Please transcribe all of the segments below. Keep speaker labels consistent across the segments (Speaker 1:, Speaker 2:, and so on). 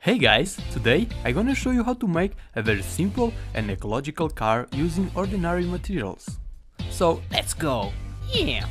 Speaker 1: Hey guys, today I'm gonna show you how to make a very simple and ecological car using ordinary materials. So let's go! Yeah!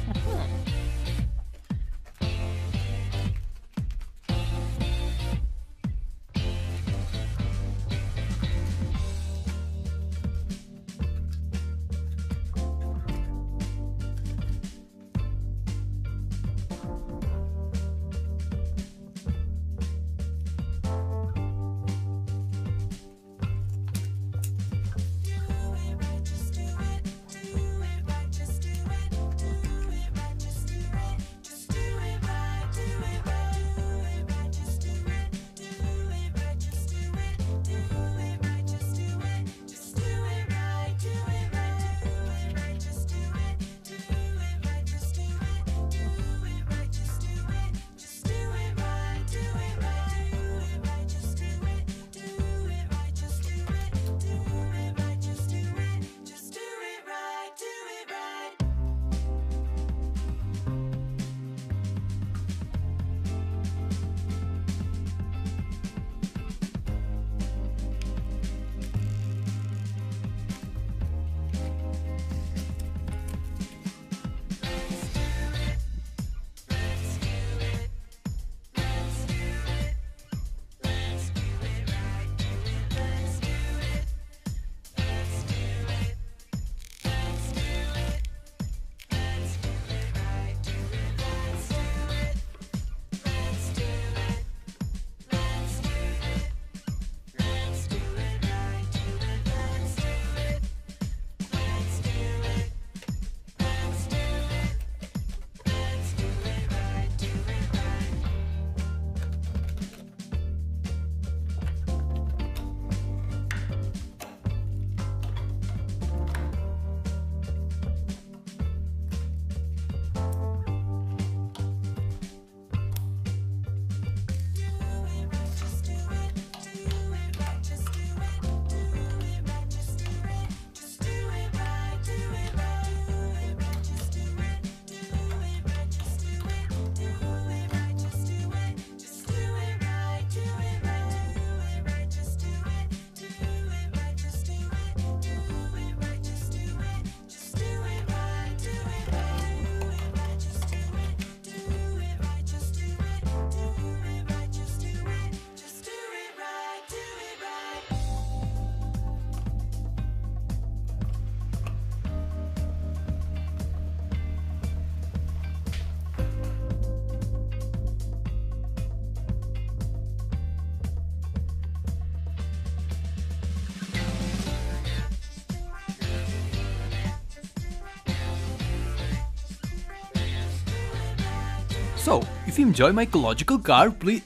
Speaker 1: So, if you enjoy my ecological car, please...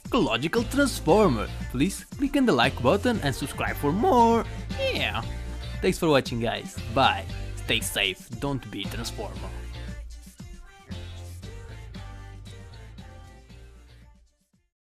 Speaker 1: ecological transformer. Please click on the like button and subscribe for more. Yeah. Thanks for watching guys. Bye. Stay safe. Don't be a transformer.